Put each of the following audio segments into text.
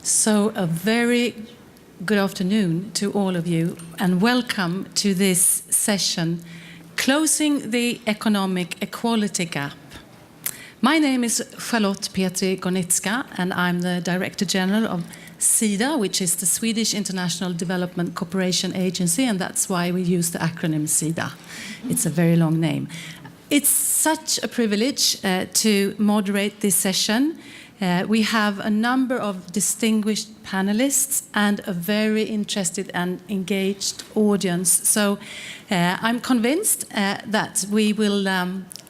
So a very good afternoon to all of you and welcome to this session, Closing the Economic Equality Gap. My name is Charlotte Petri Gonitska and I'm the Director General of SIDA, which is the Swedish International Development Cooperation Agency, and that's why we use the acronym SIDA. It's a very long name. It's such a privilege to moderate this session. We have a number of distinguished panelists and a very interested and engaged audience. So I'm convinced that we will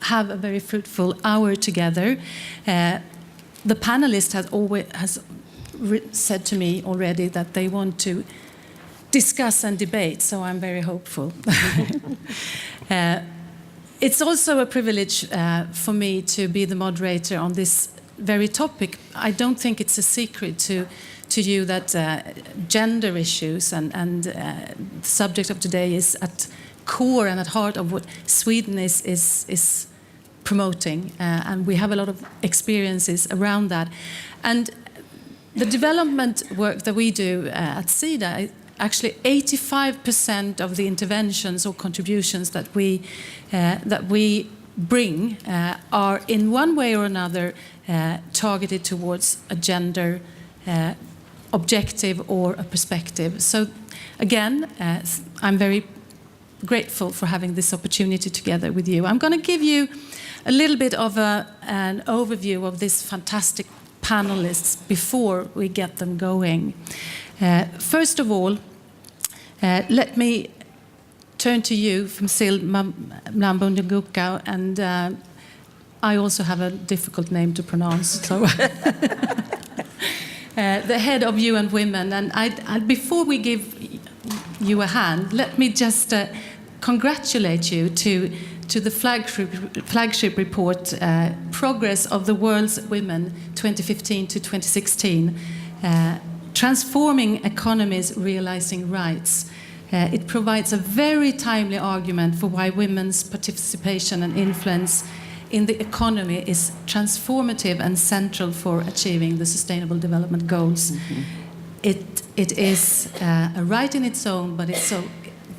have a very fruitful hour together. The panelist has said to me already that they want to discuss and debate, so I'm very hopeful. It's also a privilege for me to be the moderator on this very topic. I don't think it's a secret to you that gender issues and the subject of today is at core and at heart of what Sweden is promoting, and we have a lot of experiences around that. And the development work that we do at SIDA, actually 85% of the interventions or contributions that we bring are in one way or another targeted towards a gender objective or a perspective. So again, I'm very grateful for having this opportunity together with you. I'm going to give you a little bit of an overview of these fantastic panelists before we get them going. First of all, let me turn to you from Sil Mlambunduguka, and I also have a difficult name to pronounce. So the head of UN Women, and before we give you a hand, let me just congratulate you to the flagship report, Progress of the World's Women 2015 to 2016, Transforming Economies, Realizing Rights. It provides a very timely argument for why women's participation and influence in the economy is transformative and central for achieving the Sustainable Development Goals. Mm-hmm. It is a right in its own, but it's so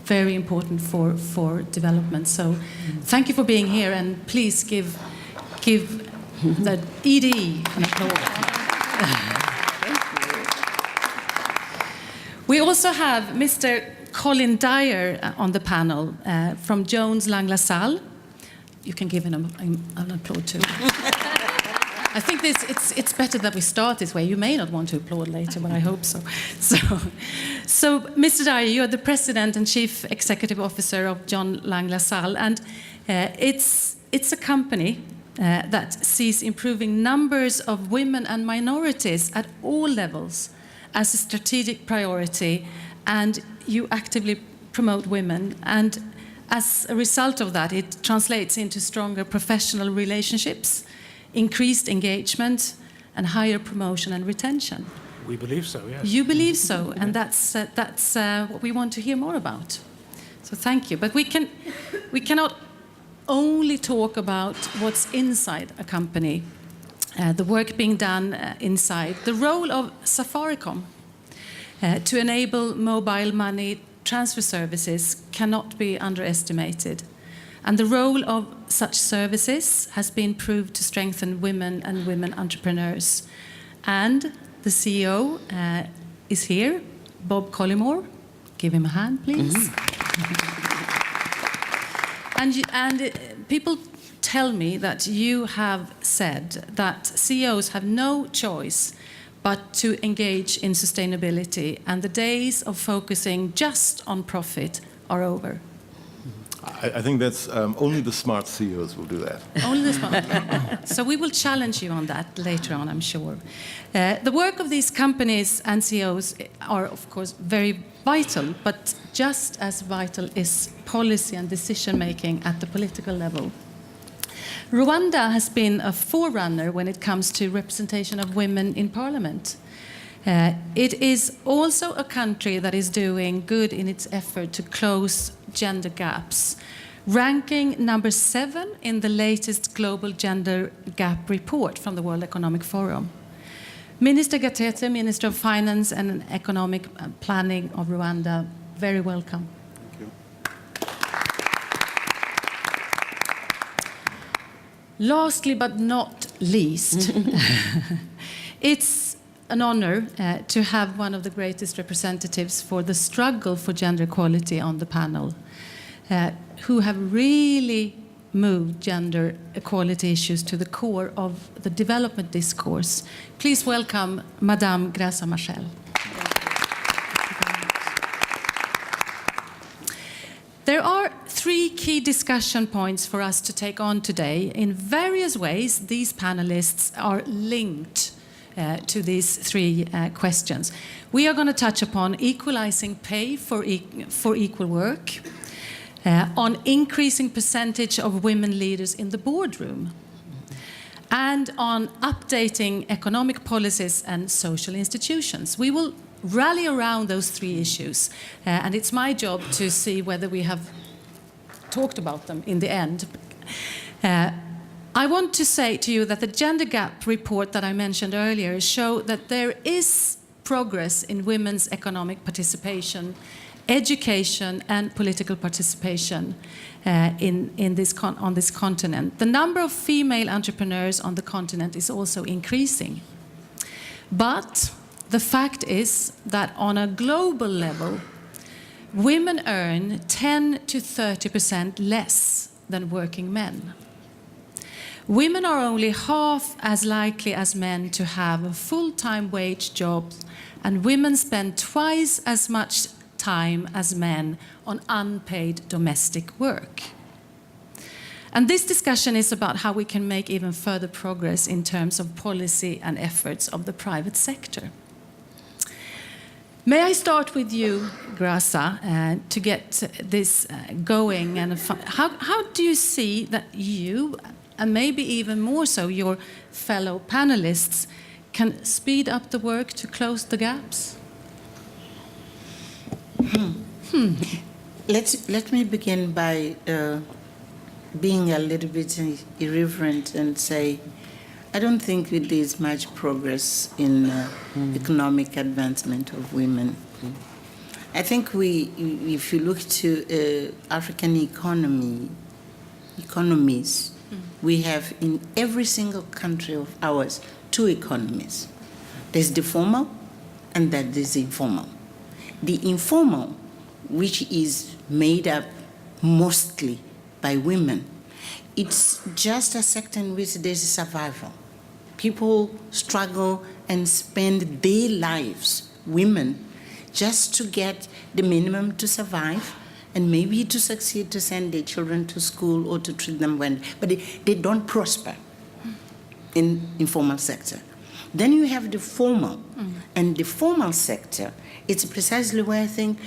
very important for development. So thank you for being here, and please give the ED an applause. We also have Mr. Colin Dyer on the panel from Jones Lang LaSalle. You can give him an applause too. I think it's better that we start this way. You may not want to applaud later, but I hope so. So Mr. Dyer, you are the President and Chief Executive Officer of Jones Lang LaSalle, and it's a company that sees improving numbers of women and minorities at all levels as a strategic priority, and you actively promote women. And as a result of that, it translates into stronger professional relationships, increased engagement, and higher promotion and retention. We believe so, yes. You believe so, and that's what we want to hear more about. So thank you. But we cannot only talk about what's inside a company, the work being done inside. The role of Safaricom to enable mobile money transfer services cannot be underestimated. And the role of such services has been proved to strengthen women and women entrepreneurs. And the CEO is here, Bob Collymore. Give him a hand, please. Mm-hmm. And people tell me that you have said that CEOs have no choice but to engage in sustainability, and the days of focusing just on profit are over. I think that's only the smart CEOs will do that. Only the smart. So we will challenge you on that later on, I'm sure. The work of these companies and CEOs are, of course, very vital, but just as vital is policy and decision-making at the political level. Rwanda has been a forerunner when it comes to representation of women in parliament. It is also a country that is doing good in its effort to close gender gaps, ranking number 7 in the latest Global Gender Gap Report from the World Economic Forum. Minister Gatete, Minister of Finance and Economic Planning of Rwanda, very welcome. Thank you. Lastly but not least, it's an honor to have one of the greatest representatives for the struggle for gender equality on the panel, who have really moved gender equality issues to the core of the development discourse. Please welcome Madame Graça Machel. There are 3 key discussion points for us to take on today. In various ways, these panelists are linked to these 3 questions. We are going to touch upon equalizing pay for equal work, on increasing percentage of women leaders in the boardroom, and on updating economic policies and social institutions. We will rally around those 3 issues, and it's my job to see whether we have talked about them in the end. I want to say to you that the Gender Gap report that I mentioned earlier show that there is progress in women's economic participation, education and political participation on this continent. The number of female entrepreneurs on the continent is also increasing. But the fact is that on a global level, women earn 10 to 30% less than working men. Women are only half as likely as men to have full-time wage jobs, and women spend twice as much time as men on unpaid domestic work. And this discussion is about how we can make even further progress in terms of policy and efforts of the private sector. May I start with you, Graça, to get this going? And how do you see that you, and maybe even more so your fellow panelists, can speed up the work to close the gaps? Let me begin by being a little bit irreverent and say, I don't think there is much progress in economic advancement of women. I think if you look to African economies, we have in every single country of ours 2 economies. There's the formal and that is informal. The informal, which is made up mostly by women, it's just a sector in which there's survival. People struggle and spend their lives, women, just to get the minimum to survive and maybe to succeed to send their children to school or to treat them well. But they don't prosper in informal sector. Then you have the formal. And the formal sector, it's precisely where I think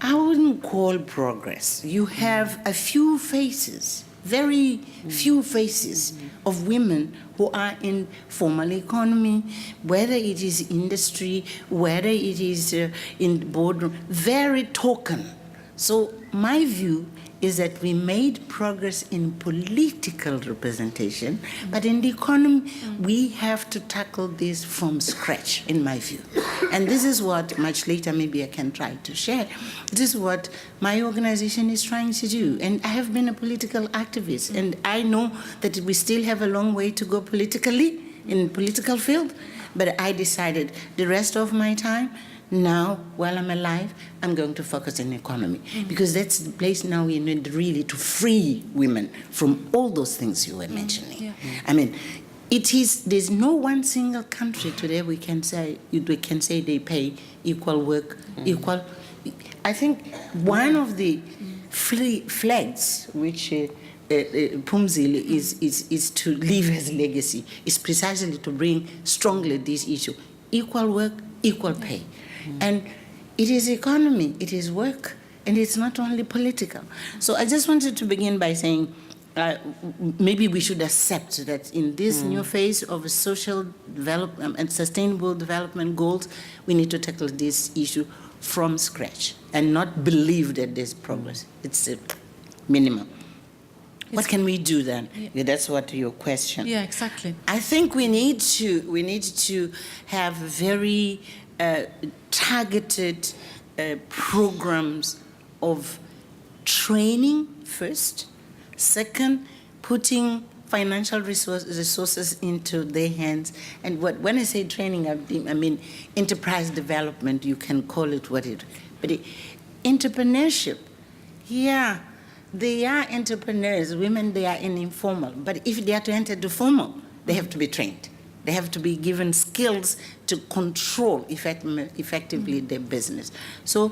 I wouldn't call progress. You have a few faces, very few faces of women who are in formal economy, whether it is industry, whether it is in the boardroom, very token. So my view is that we made progress in political representation, but in the economy, we have to tackle this from scratch, in my view. And this is what, much later, maybe I can try to share. This is what my organization is trying to do. And I have been a political activist, and I know that we still have a long way to go politically, in political field, but I decided the rest of my time, now, while I'm alive, I'm going to focus on the economy, because that's the place now we need really to free women from all those things you were mentioning. I mean, there's no one single country today we can say they pay equal work, equal. I think one of the flags which Pumzile is to leave as legacy is precisely to bring strongly this issue: equal work, equal pay. And it is economy, it is work, and it's not only political. So I just wanted to begin by saying maybe we should accept that in this new phase of social development and sustainable development goals, we need to tackle this issue from scratch and not believe that there's progress. It's a minimum. What can we do then? Yeah, that's what your question. Yeah, exactly. I think we need to have very targeted programs of training first. Second, putting financial resources into their hands. And when I say training, I mean enterprise development. You can call it what it, but entrepreneurship. Yeah, they are entrepreneurs. Women, they are in informal. But if they are to enter the formal, they have to be trained. They have to be given skills to control effectively their business. So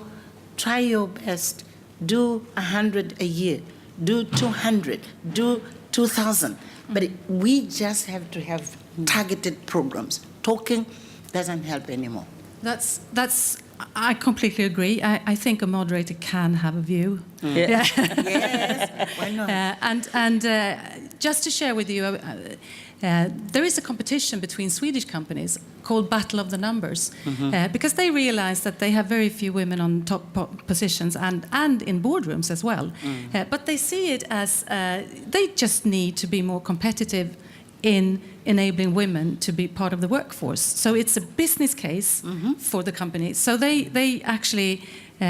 try your best. Do 100 a year. Do 200. Do 2,000. But we just have to have targeted programs. Talking doesn't help anymore. I completely agree. I think a moderator can have a view. Yeah. Yes, why not? And just to share with you, there is a competition between Swedish companies called Battle of the Numbers, because they realize that they have very few women on top positions and in boardrooms as well. But they see it as they just need to be more competitive in enabling women to be part of the workforce. So it's a business case for the company. So they actually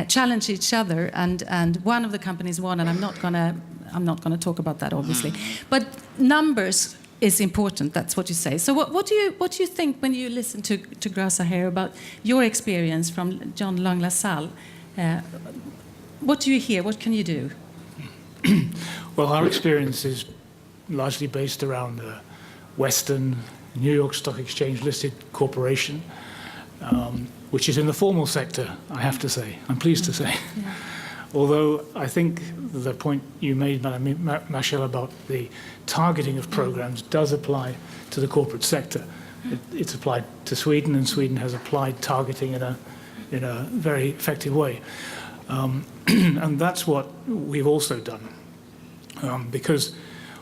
challenge each other, and one of the companies won. And I'm not gonna talk about that, obviously. But numbers is important. That's what you say. So what do you think when you listen to Grasa here about your experience from John Lang LaSalle? What do you hear? What can you do? Well, our experience is largely based around Western New York Stock Exchange listed corporation, which is in the formal sector, I have to say. I'm pleased to say. Yeah. Although I think the point you made, Michelle, about the targeting of programs does apply to the corporate sector. It's applied to Sweden, and Sweden has applied targeting in a very effective way. And that's what we've also done. Because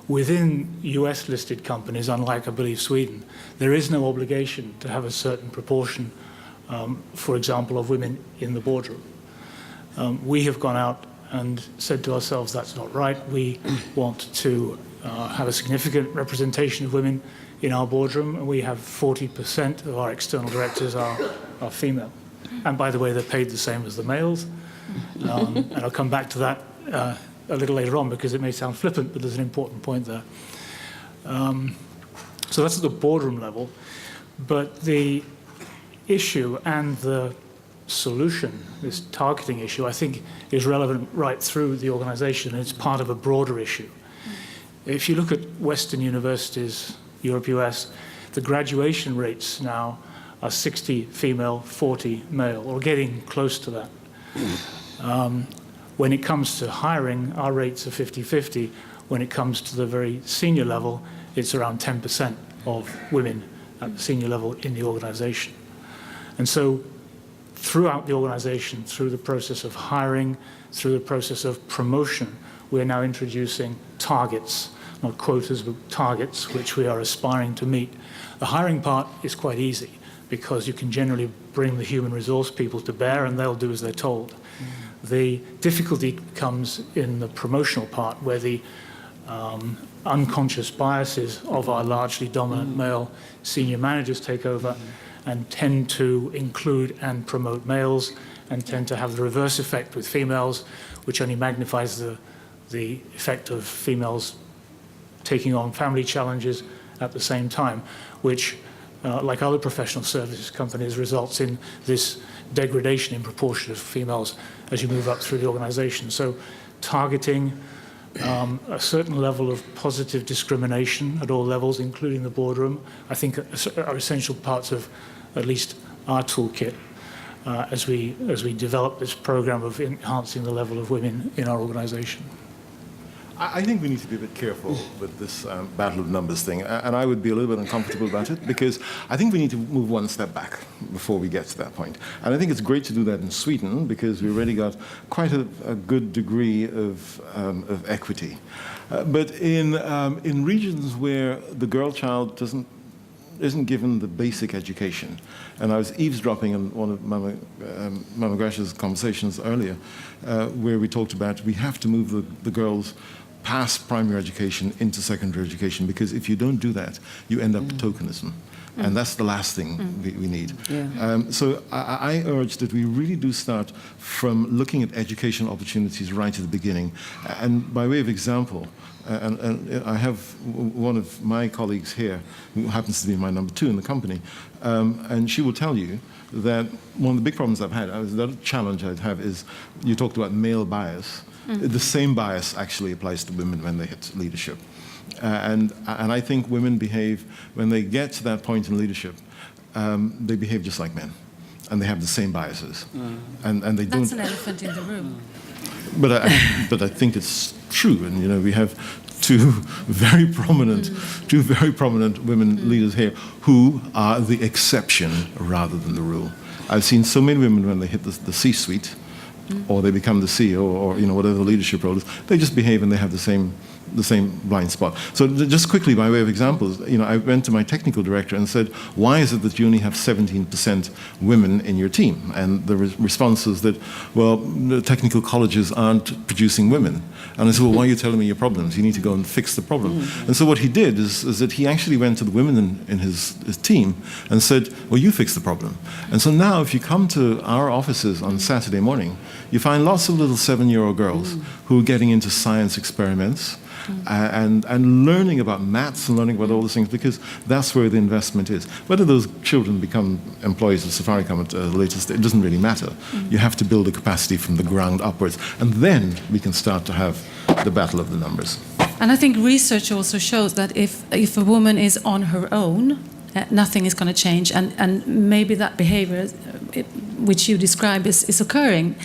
within US-listed companies, unlike, I believe, Sweden, there is no obligation to have a certain proportion, for example, of women in the boardroom. We have gone out and said to ourselves, that's not right. We want to have a significant representation of women in our boardroom, and we have 40% of our external directors are female. And by the way, they're paid the same as the males. And I'll come back to that a little later on, because it may sound flippant, but there's an important point there. So that's at the boardroom level. But the issue and the solution, this targeting issue, I think is relevant right through the organization, and it's part of a broader issue. If you look at Western universities, Europe, US, the graduation rates now are 60 female, 40 male, or getting close to that. When it comes to hiring, our rates are 50-50. When it comes to the very senior level, it's around 10% of women at the senior level in the organization. And so throughout the organization, through the process of hiring, through the process of promotion, we're now introducing targets, not quotas, but targets, which we are aspiring to meet. The hiring part is quite easy, because you can generally bring the human resource people to bear, and they'll do as they're told. The difficulty comes in the promotional part, where the unconscious biases of our largely dominant male senior managers take over and tend to include and promote males, and tend to have the reverse effect with females, which only magnifies the effect of females taking on family challenges at the same time, which, like other professional services companies, results in this degradation in proportion of females as you move up through the organization. So targeting a certain level of positive discrimination at all levels, including the boardroom, I think are essential parts of at least our toolkit as we develop this program of enhancing the level of women in our organization. I think we need to be a bit careful with this battle of numbers thing, and I would be a little bit uncomfortable about it, because I think we need to move one step back before we get to that point. And I think it's great to do that in Sweden, because we already got quite a good degree of equity. But in regions where the girl child isn't given the basic education, and I was eavesdropping on one of Mama Grasha's conversations earlier, where we talked about we have to move the girls past primary education into secondary education, because if you don't do that, you end up tokenism. And that's the last thing we need. Yeah. So I urge that we really do start from looking at educational opportunities right at the beginning. And by way of example, and I have one of my colleagues here who happens to be my number 2 in the company, and she will tell you that one of the big problems I've had, the other challenge I'd have is, you talked about male bias. The same bias actually applies to women when they hit leadership. And I think women behave, when they get to that point in leadership, they behave just like men. And they have the same biases. And they don't... That's an elephant in the room. But I think it's true. And, you know, we have two very prominent women leaders here who are the exception rather than the rule. I've seen so many women, when they hit the C-suite, or they become the CEO, or, you know, whatever the leadership role is, they just behave and they have the same blind spot. So just quickly, by way of examples, you know, I went to my technical director and said, why is it that you only have 17% women in your team? And the response was that, well, the technical colleges aren't producing women. And I said, well, why are you telling me your problems? You need to go and fix the problem. And so what he did is that he actually went to the women in his team and said, well, you fix the problem. And so now if you come to our offices on Saturday morning, you find lots of little 7-year-old girls who are getting into science experiments, and learning about maths and learning about all these things, because that's where the investment is. Whether those children become employees of Safaricom at a later stage, it doesn't really matter. You have to build a capacity from the ground upwards, and then we can start to have the battle of the numbers. And I think research also shows that if a woman is on her own, nothing is going to change, and maybe that behavior which you describe is occurring.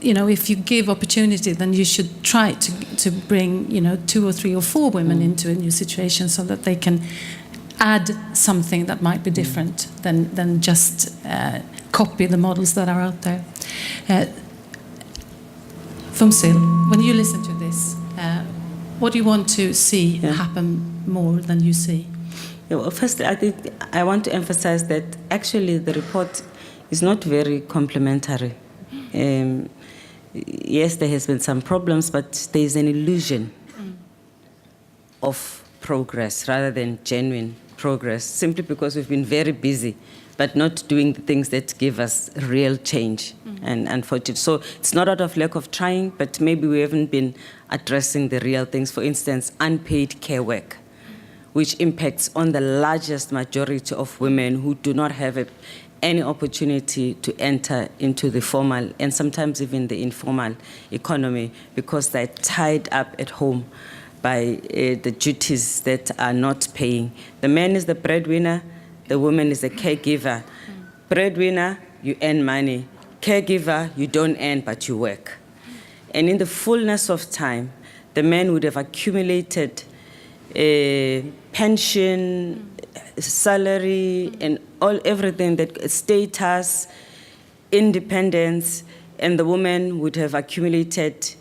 You know, if you give opportunity, then you should try to bring, you know, 2 or 3 or 4 women into a new situation, so that they can add something that might be different than just copy the models that are out there. Fumsil, when you listen to this, what do you want to see happen more than you see? Yeah, well, first, I think I want to emphasize that actually the report is not very complimentary. Yes, there has been some problems, but there is an illusion of progress rather than genuine progress, simply because we've been very busy, but not doing the things that give us real change. And unfortunately, so it's not out of lack of trying, but maybe we haven't been addressing the real things. For instance, unpaid care work, which impacts on the largest majority of women who do not have any opportunity to enter into the formal and sometimes even the informal economy, because they're tied up at home by the duties that are not paying. The man is the breadwinner, the woman is the caregiver. Breadwinner, you earn money. Caregiver, you don't earn, but you work. And in the fullness of time, the man would have accumulated pension, salary, and everything, that status, independence, and the woman would have accumulated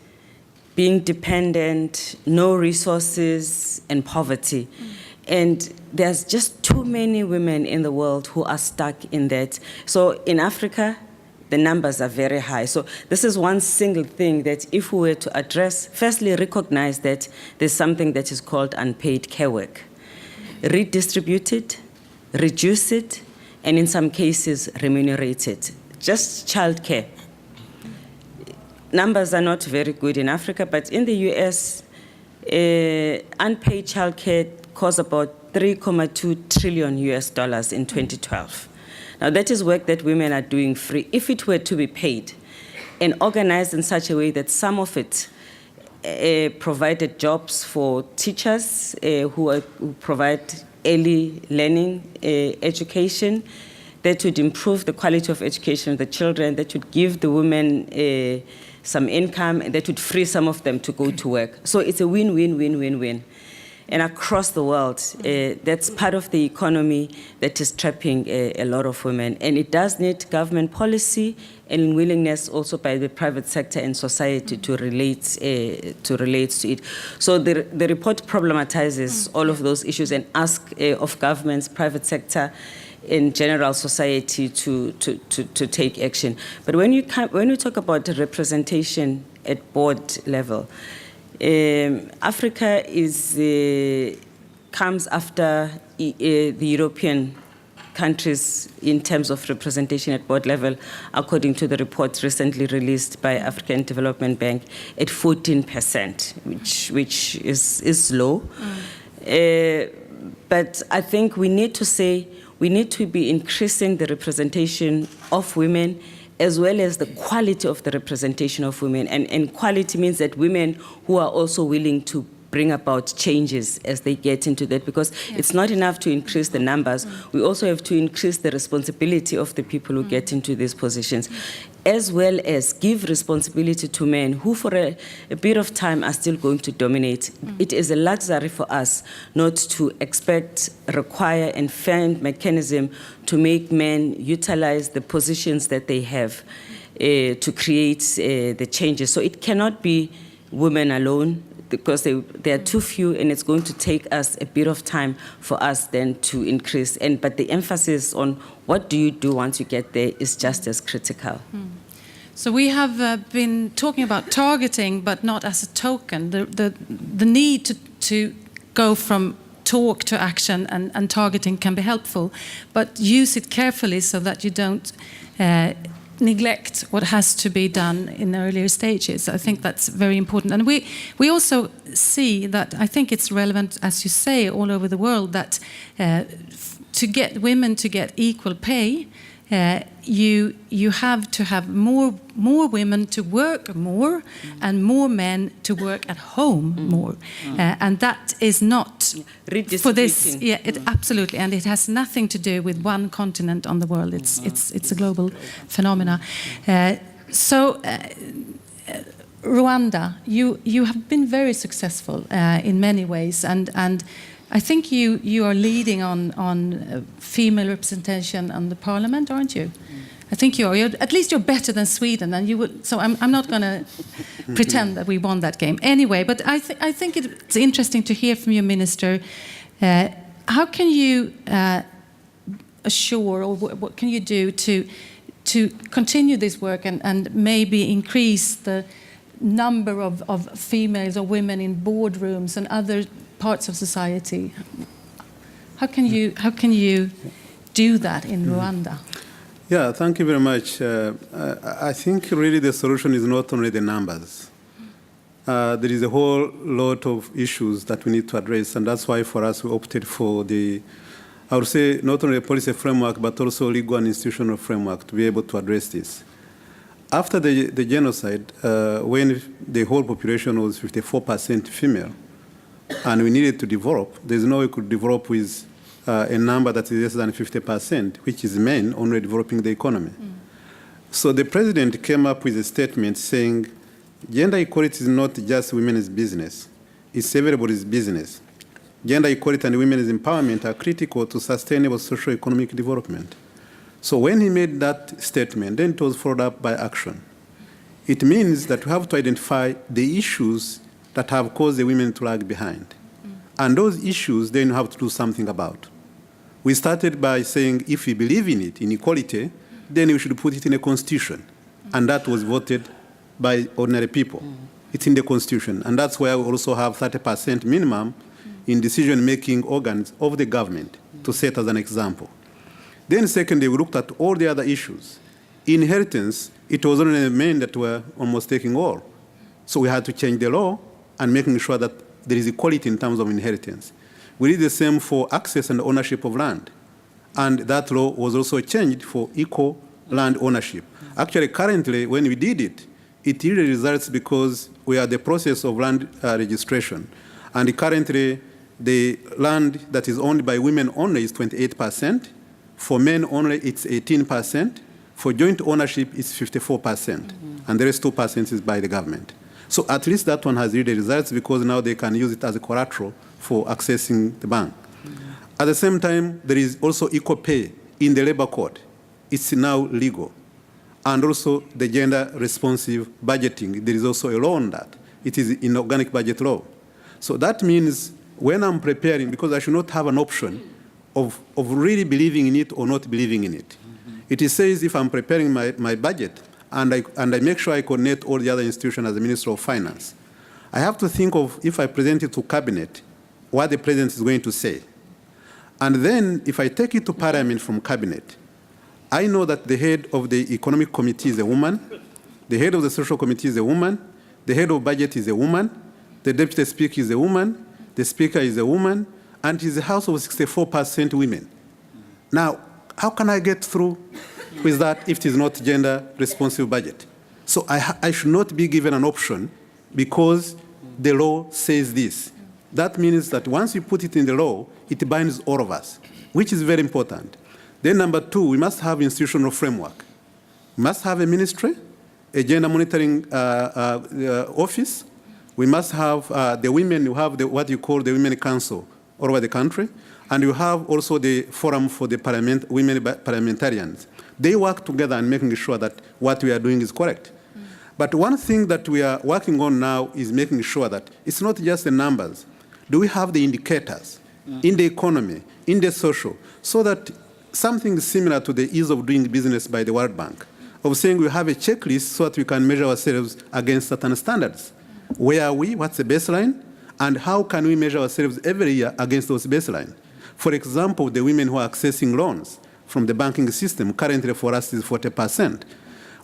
being dependent, no resources, and poverty. And there's just too many women in the world who are stuck in that. So in Africa, the numbers are very high. So this is one single thing that if we were to address, firstly, recognize that there's something that is called unpaid care work. Redistribute it, reduce it, and in some cases, remunerate it. Just childcare. Numbers are not very good in Africa, but in the US, unpaid childcare cost about $3.2 trillion in 2012. Now that is work that women are doing free. If it were to be paid and organized in such a way that some of it provided jobs for teachers who provide early learning education, that would improve the quality of education of the children, that would give the women some income, and that would free some of them to go to work. So it's a win-win-win-win-win. And across the world, that's part of the economy that is trapping a lot of women. And it does need government policy and willingness also by the private sector and society to relate to it. So the report problematizes all of those issues and asks of governments, private sector, in general society to take action. But when you talk about representation at board level, Africa comes after the European countries in terms of representation at board level, according to the report recently released by African Development Bank, at 14%, which is low. But I think we need to say we need to be increasing the representation of women as well as the quality of the representation of women. And quality means that women who are also willing to bring about changes as they get into that, because it's not enough to increase the numbers. We also have to increase the responsibility of the people who get into these positions, as well as give responsibility to men who for a bit of time are still going to dominate. It is a luxury for us not to expect, require, and find mechanism to make men utilize the positions that they have to create the changes. So it cannot be women alone, because they are too few, and it's going to take us a bit of time for us then to increase. But the emphasis on what do you do once you get there is just as critical. So we have been talking about targeting, but not as a token. The need to go from talk to action and targeting can be helpful, but use it carefully so that you don't neglect what has to be done in earlier stages. I think that's very important. And we also see that, I think it's relevant, as you say, all over the world, that to get women to get equal pay, you have to have more women to work more and more men to work at home more. And that is not for this. Yeah, absolutely. And it has nothing to do with one continent on the world. It's a global phenomena. Rwanda, you have been very successful in many ways, and I think you are leading on female representation on the parliament, aren't you? I think you are. At least you're better than Sweden, and you would. So I'm not going to pretend that we won that game anyway. But I think it's interesting to hear from your minister. How can you assure, or what can you do to continue this work and maybe increase the number of females or women in boardrooms and other parts of society? How can you do that in Rwanda? Yeah, thank you very much. I think really the solution is not only the numbers. There is a whole lot of issues that we need to address, and that's why for us we opted for I would say, not only a policy framework, but also legal and institutional framework to be able to address this. After the genocide, when the whole population was 54% female, and we needed to develop, there's no way we could develop with a number that is less than 50%, which is men only developing the economy. So the president came up with a statement saying, gender equality is not just women's business, it's everybody's business. Gender equality and women's empowerment are critical to sustainable socio-economic development. So when he made that statement, then it was followed up by action. It means that we have to identify the issues that have caused the women to lag behind. And those issues, then you have to do something about. We started by saying, if we believe in it, in equality, then we should put it in a constitution. And that was voted by ordinary people. It's in the constitution. And that's why we also have 30% minimum in decision-making organs of the government, to set as an example. Then secondly, we looked at all the other issues. Inheritance, it was only the men that were almost taking all. So we had to change the law and making sure that there is equality in terms of inheritance. We did the same for access and ownership of land. And that law was also changed for equal land ownership. Actually, currently, when we did it, it really results because we are in the process of land registration. And currently, the land that is owned by women only is 28%. For men only, it's 18%. For joint ownership, it's 54%. And the rest 2% is by the government. So at least that one has really results, because now they can use it as a collateral for accessing the bank. At the same time, there is also equal pay in the labor code. It's now legal. And also the gender responsive budgeting, there is also a law on that. It is in organic budget law. So that means when I'm preparing, because I should not have an option of really believing in it or not believing in it. It says if I'm preparing my budget and I make sure I coordinate all the other institutions as the Minister of Finance, I have to think of, if I present it to cabinet, what the president is going to say. And then if I take it to parliament from cabinet, I know that the head of the economic committee is a woman, the head of the social committee is a woman, the head of budget is a woman, the deputy speaker is a woman, the speaker is a woman, and it is a house of 64% women. Now, how can I get through with that if it is not gender responsive budget? So I should not be given an option because the law says this. That means that once you put it in the law, it binds all of us, which is very important. Then number two, we must have institutional framework. We must have a ministry, a gender monitoring office. We must have the women, you have what you call the Women Council all over the country, and you have also the Forum for the Women Parliamentarians. They work together and making sure that what we are doing is correct. But one thing that we are working on now is making sure that it's not just the numbers. Do we have the indicators in the economy, in the social, so that something similar to the ease of doing business by the World Bank, of saying we have a checklist so that we can measure ourselves against certain standards. Where are we? What's the baseline? And how can we measure ourselves every year against those baselines? For example, the women who are accessing loans from the banking system, currently for us is 40%.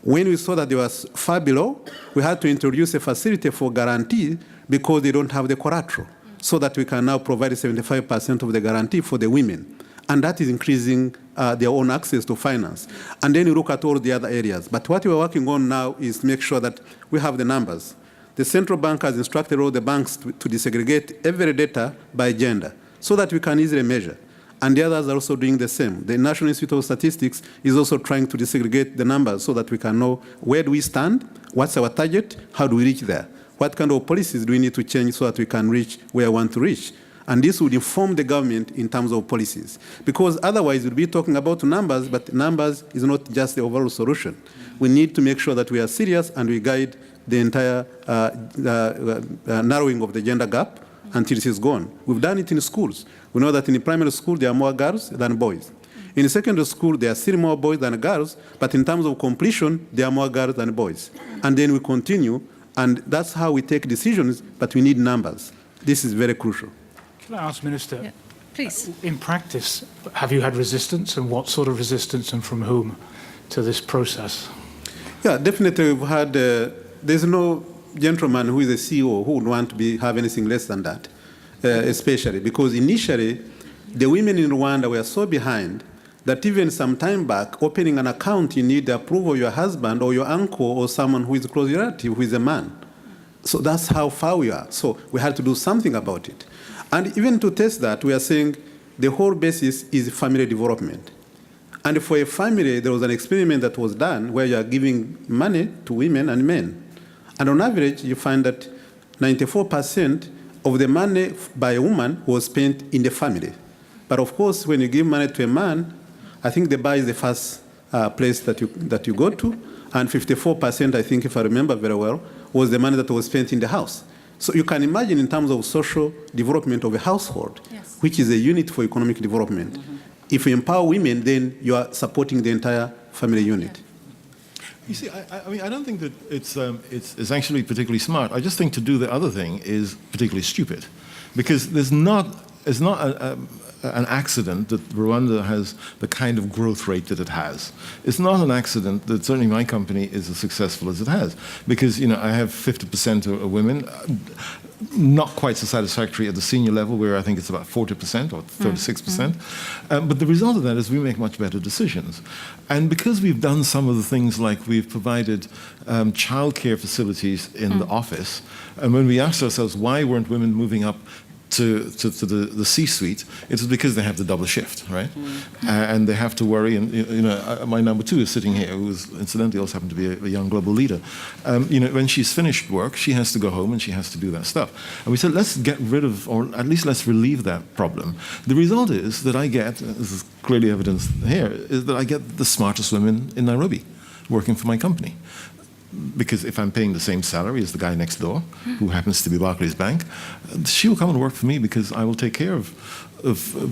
When we saw that they were far below, we had to introduce a facility for guarantee because they don't have the collateral, so that we can now provide 75% of the guarantee for the women. And that is increasing their own access to finance. And then you look at all the other areas. But what we're working on now is make sure that we have the numbers. The central bank has instructed all the banks to desegregate every data by gender so that we can easily measure. And the others are also doing the same. The National Institute of Statistics is also trying to desegregate the numbers so that we can know where do we stand, what's our target, how do we reach there, what kind of policies do we need to change so that we can reach where we want to reach. And this would inform the government in terms of policies. Because otherwise we'll be talking about numbers, but numbers is not just the overall solution. We need to make sure that we are serious and we guide the entire narrowing of the gender gap until it is gone. We've done it in schools. We know that in the primary school there are more girls than boys. In the secondary school there are still more boys than girls, but in terms of completion there are more girls than boys. And then we continue, and that's how we take decisions, but we need numbers. This is very crucial. Can I ask, Minister? Yeah, please. In practice, have you had resistance, and what sort of resistance, and from whom, to this process? Yeah, definitely we've had, there's no gentleman who is a CEO who would want to have anything less than that, especially because initially the women in Rwanda were so behind that even some time back, opening an account, you need the approval of your husband or your uncle or someone who is a close relative, who is a man. So that's how far we are. So we had to do something about it. And even to test that, we are saying the whole basis is family development. And for a family, there was an experiment that was done where you are giving money to women and men. And on average, you find that 94% of the money by a woman was spent in the family. But of course, when you give money to a man, I think the bar is the first place that you go to. And 54%, I think, if I remember very well, was the money that was spent in the house. So you can imagine in terms of social development of a household, yes, which is a unit for economic development. Mm-hmm. If you empower women, then you are supporting the entire family unit. Yeah. You see, I mean, I don't think that it's actually particularly smart. I just think to do the other thing is particularly stupid, because it's not an accident that Rwanda has the kind of growth rate that it has. It's not an accident that certainly my company is as successful as it has, because I have 50% of women, not quite so satisfactory at the senior level, where I think it's about 40% or 36%. But the result of that is we make much better decisions. And because we've done some of the things like we've provided childcare facilities in the office, and when we asked ourselves why weren't women moving up to the C-suite, it's because they have the double shift, right? And they have to worry. And my number two is sitting here, who is incidentally also happened to be a young global leader. When she's finished work, she has to go home and she has to do that stuff. And we said, let's get rid of, or at least let's relieve that problem. The result is that I get, this is clearly evidenced here, is that I get the smartest women in Nairobi working for my company. Because if I'm paying the same salary as the guy next door, who happens to be Barclays Bank, she will come and work for me because I will take care of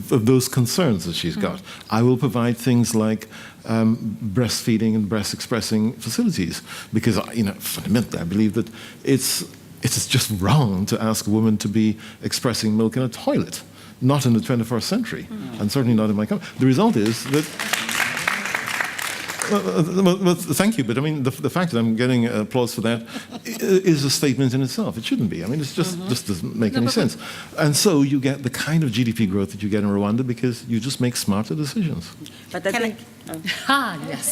those concerns that she's got. I will provide things like breastfeeding and breast expressing facilities, because fundamentally I believe that it's it is just wrong to ask a woman to be expressing milk in a toilet, not in the 21st century, and certainly not in my country. The result is that well, thank you, but I mean, the fact that I'm getting applause for that is a statement in itself. It shouldn't be. I mean, it's just doesn't make any sense. And so you get the kind of GDP growth that you get in Rwanda because you just make smarter decisions. But I think, Yes.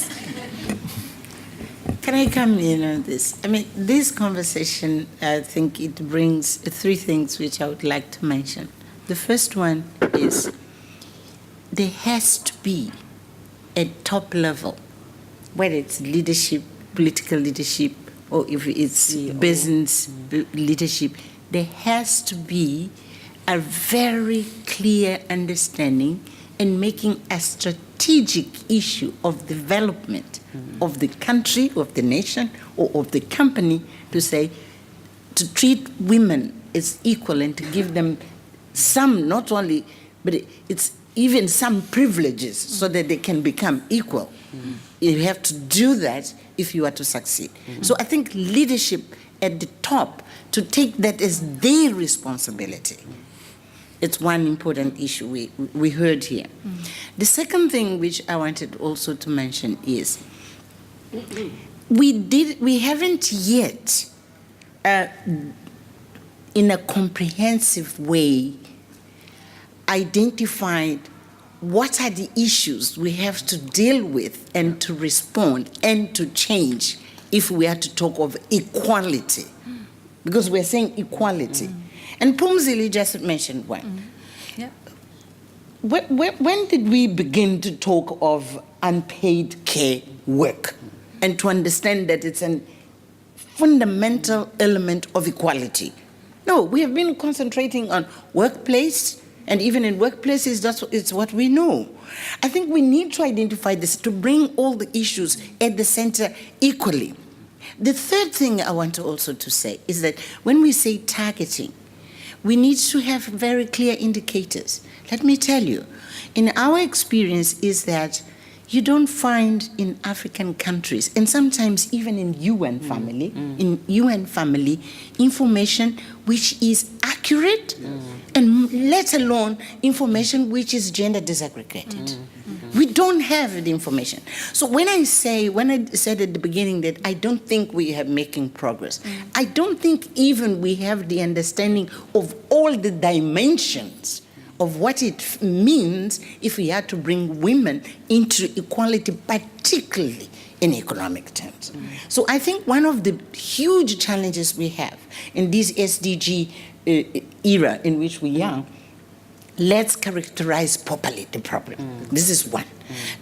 Can I come in on this? I mean, this conversation, I think it brings three things which I would like to mention. The first one is there has to be a top level, whether it's leadership, political leadership, or if it's business leadership, there has to be a very clear understanding and making a strategic issue of development of the country, of the nation, or of the company to say, to treat women as equal and to give them some, not only, but it's even some privileges so that they can become equal. You have to do that if you are to succeed. So I think leadership at the top, to take that as their responsibility, it's one important issue we heard here. The second thing which I wanted also to mention is we haven't yet, in a comprehensive way, identified what are the issues we have to deal with and to respond and to change if we are to talk of equality. Because we're saying equality. And Pumzile just mentioned one. Yeah. When did we begin to talk of unpaid care work and to understand that it's a fundamental element of equality? No, we have been concentrating on workplace, and even in workplaces, it's what we know. I think we need to identify this to bring all the issues at the center equally. The third thing I want also to say is that when we say targeting, we need to have very clear indicators. Let me tell you, in our experience is that you don't find in African countries, and sometimes even in UN family, information which is accurate, and let alone information which is gender disaggregated. We don't have the information. So when I said at the beginning that I don't think we are making progress, I don't think even we have the understanding of all the dimensions of what it means if we are to bring women into equality, particularly in economic terms. So I think one of the huge challenges we have in this SDG era in which we are, let's characterize properly the problem. This is one.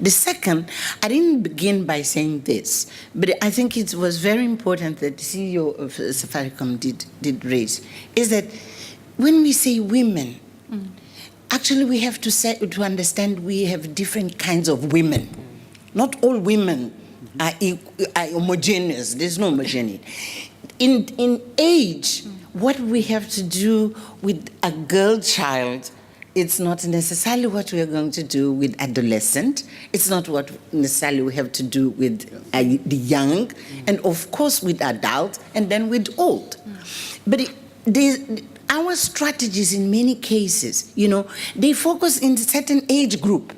The second, I didn't begin by saying this, but I think it was very important that the CEO of Safaricom did raise, is that when we say women, actually we have to understand we have different kinds of women. Not all women are homogeneous. There's no homogeneity. In age, what we have to do with a girl child, it's not necessarily what we are going to do with adolescent. It's not what necessarily we have to do with the young, and of course with adult, and then with old. But our strategies in many cases, they focus in a certain age group.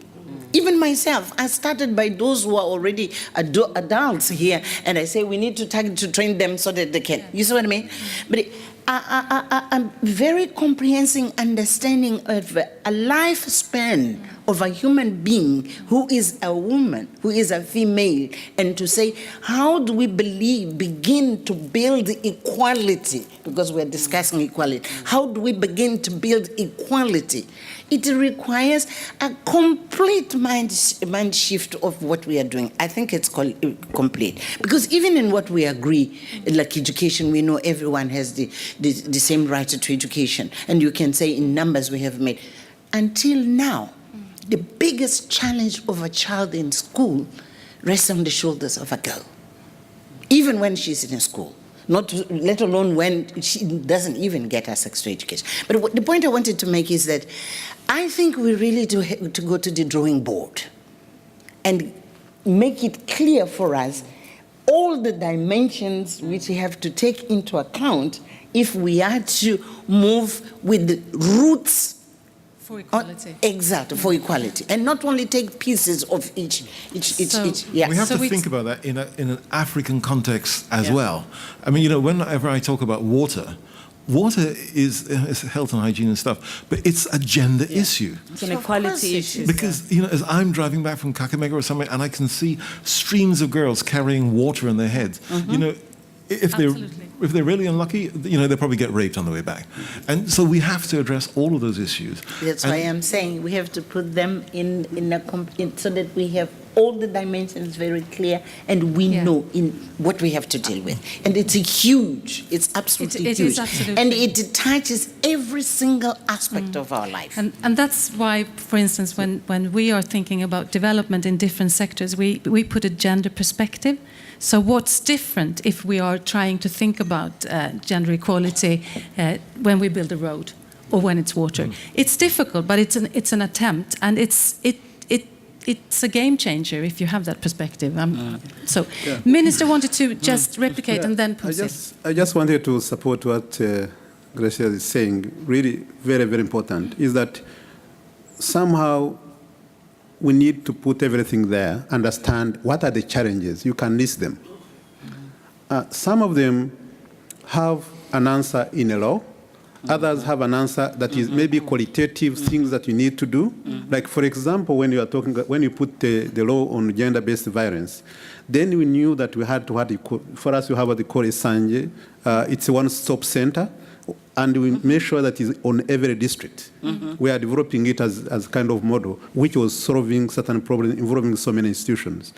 Even myself, I started by those who are already adults here, and I say we need to train them so that they can. You see what I mean? But a very comprehensive understanding of a lifespan of a human being who is a woman, who is a female, and to say, how do we begin to build equality? Because we're discussing equality. How do we begin to build equality? It requires a complete mind shift of what we are doing. I think it's complete. Because even in what we agree, like education, we know everyone has the same right to education. And you can say in numbers we have made. Until now, the biggest challenge of a child in school rests on the shoulders of a girl, even when she's in school, let alone when she doesn't even get her sex education. But the point I wanted to make is that I think we really do have to go to the drawing board and make it clear for us all the dimensions which we have to take into account if we are to move with the roots. For equality. Exactly, for equality. And not only take pieces of each. Yeah. We have So to think about that in an African context as Yeah. well. I mean, whenever I talk about water, water is health and hygiene and stuff, but it's a gender issue. It's an Of course equality it issue. is. Because, as I'm driving back from Kakamega or somewhere, and I can see streams of girls carrying water in their heads, if they're really unlucky, they'll probably get raped on the way back. And so we have to address all of those issues. That's And- why I'm saying we have to put them in so that we have all the dimensions very clear and we Yeah. know in what we have to deal with. And it's it's absolutely It huge. is absolutely. And it touches every single aspect of our life. And that's why, for instance, when we are thinking about development in different sectors, we put a gender perspective. So what's different if we are trying to think about gender equality when we build a road or when it's water? It's difficult, but it's an attempt, and it's a game changer if you have that perspective. So, Minister wanted to just replicate and then put it. I just wanted to support what Gracia is saying. Really, very, very important is that somehow we need to put everything there, understand what are the challenges. You can list them. Some of them have an answer in a law. Others have an answer that is maybe qualitative things that you need to do. Like, for example, when you put the law on gender-based violence, then we knew that we had to for us, we have what we call a Sanje. It's a one-stop center. And we make sure that it's on every district. We are developing it as kind of model, which was solving certain problems involving so many institutions.